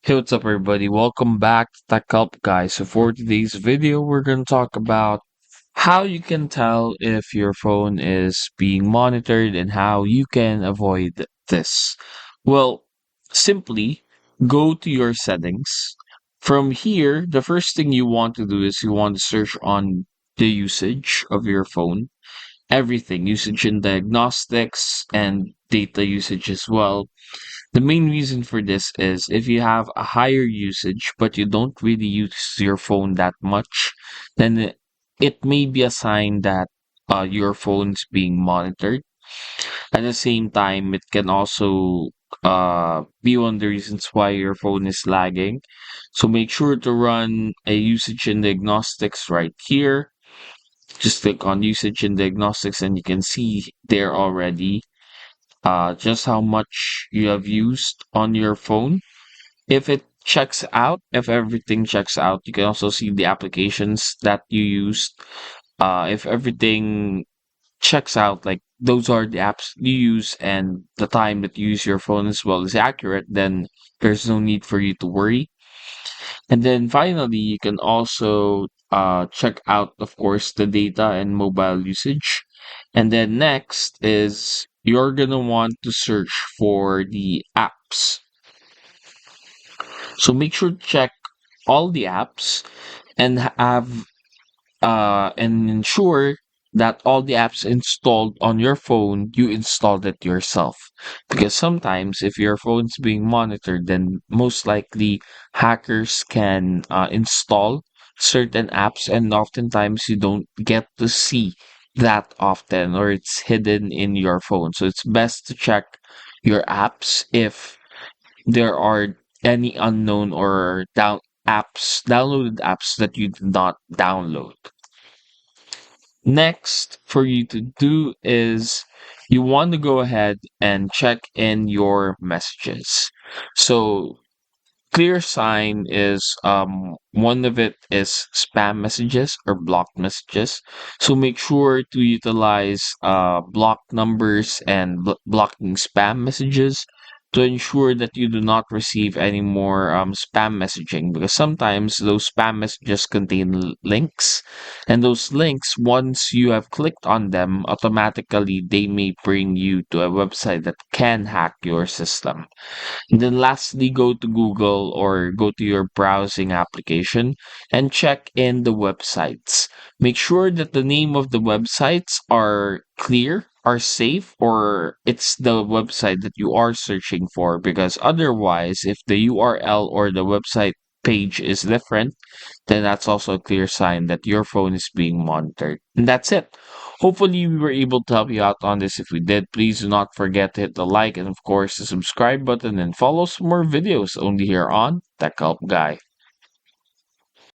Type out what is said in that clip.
Hey, what's up, everybody? Welcome back to Tech Help, guys. So, for today's video, we're going to talk about how you can tell if your phone is being monitored and how you can avoid this. Well, simply go to your settings. From here, the first thing you want to do is you want to search on the usage of your phone, everything, usage and diagnostics, and data usage as well. The main reason for this is if you have a higher usage, but you don't really use your phone that much, then it may be a sign that your phone's being monitored. At the same time, it can also be one of the reasons why your phone is lagging. So make sure to run a usage and diagnostics right here. Just click on usage and diagnostics and you can see there already just how much you have used on your phone. If it checks out, if everything checks out, you can also see the applications that you used. If everything checks out, like those are the apps you use and the time that you use your phone as well is accurate, then there's no need for you to worry. And then finally, you can also check out, of course, the data and mobile usage. And then next is you're gonna want to search for the apps. So make sure to check all the apps and have and ensure that all the apps installed on your phone you installed it yourself, because sometimes if your phone's being monitored, then most likely hackers can install certain apps, and oftentimes you don't get to see that often, or it's hidden in your phone. So it's best to check your apps if there are any unknown or downloaded apps that you did not download. Next, for you to do is you want to go ahead and check in your messages. So clear sign is one of it is spam messages or blocked messages. So make sure to utilize block numbers and blocking spam messages to ensure that you do not receive any more spam messaging, because sometimes those spam messages contain links, and those links, once you have clicked on them, automatically they may bring you to a website that can hack your system. And then lastly, go to Google or go to your browsing application and check in the websites. Make sure that the name of the websites are clear, are safe, or it's the website that you are searching for, because otherwise, if the URL or the website page is different, then that's also a clear sign that your phone is being monitored. And that's it. Hopefully, we were able to help you out on this. If we did, please do not forget to hit the like and, of course, the subscribe button and follow some more videos only here on Tech Help Guy.